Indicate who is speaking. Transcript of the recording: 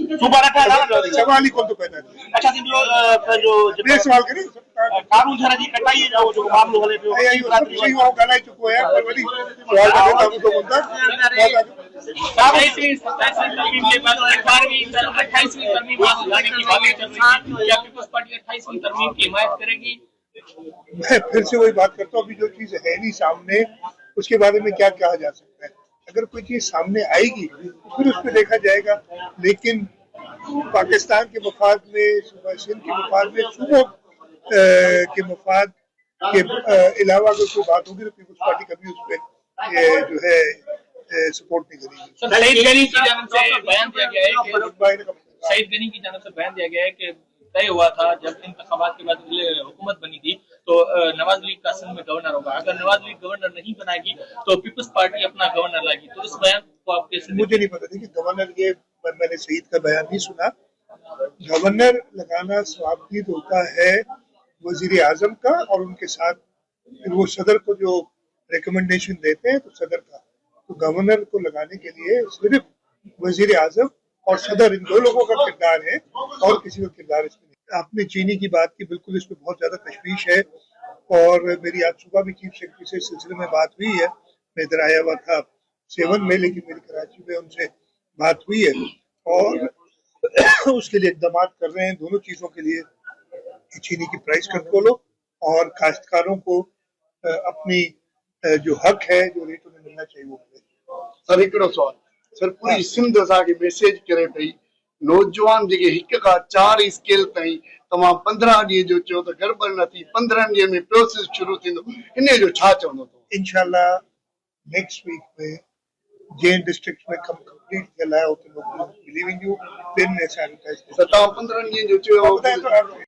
Speaker 1: सूबा रखा है
Speaker 2: सवाल ही कौन तो पैदा है।
Speaker 1: अच्छा जो
Speaker 2: ॿिए सवाल करी
Speaker 1: कानून झर जी कटाई जो मामलो हले पियो
Speaker 2: ॻाल्हाए चुको आहियां पर वरी सवाल कढे था ॿुधो कोन था। मैं फिर से वही बात करता हूँ, अभी जो चीज है नहीं सामने उसके बारे में क्या कहा जा सकता है। अगर कोई चीज सामने आएगी फिर उस पर देखा जाएगा, लेकिन पाकिस्तान के मफाद में, सिंध के मफाद में, सूबों के मफाद के अलावा अगर कोई बात होगी तो पीपल्स पार्टी कभी उस पर जो है सपोर्ट नहीं करेगी।
Speaker 3: शहीद गनी की जानब से बयान दिया गया है कि शहीद गनी की जानब से बयान दिया गया है कि तय हुआ था जब इंतखाबात के बाद हुकूमत बनी थी तो नवाज लीग का सिंध में गवर्नर होगा, अगर नवाज लीग गवर्नर नहीं बनाएगी तो पीपल्स पार्टी अपना गवर्नर लाएगी। तो इस बयान को आप कैसे?
Speaker 2: मुझे नहीं पता, देखिए गवर्नर ये मैंने शहीद का बयान नहीं सुना। गवर्नर लगाना स्वाभाविक होता है वजीर आजम का, और उनके साथ फिर वो सदर को जो रिकमेंडेशन देते हैं तो सदर का, तो गवर्नर को लगाने के लिए सिर्फ वजीर आजम और सदर इन दो लोगों का किरदार है और किसी का किरदार इसमें नहीं। आपने चीनी की बात की, बिल्कुल इसमें बहुत ज्यादा तशवीश है और मेरी आज सुबह भी चीफ सेक्रेटरी से इस सिलसिले में बात हुई है। मैं इधर आया हुआ था 7 में, लेकिन मेरी कराची में उनसे बात हुई है और उसके लिए इकदाम कर रहे हैं दोनों चीजों के लिए, चीनी की प्राइस कंट्रोल हो और काश्तकारों को अपनी जो हक है, जो रेट उन्हें मिलना चाहिए वो मिले।
Speaker 4: सर हिकिड़ो सवाल, सर पूरी सिंध असांखे मैसेज करे पई नौजवान जेके 1 खां 4 स्केल ताईं तव्हां 15 ॾींहं जो चयो त गड़बड़ न थी, 15 ॾींहं में प्रोसेस शुरू थींदो, इन जो छा चवंदो?
Speaker 2: इंशाल्लाह नेक्स्ट वीक में जेन डिस्ट्रिक्ट में कंप्लीट थियल आहे उते लोग बिलीव इन यू, पिन सैनिटाइज।
Speaker 4: तव्हां 15 ॾींहं जो चयो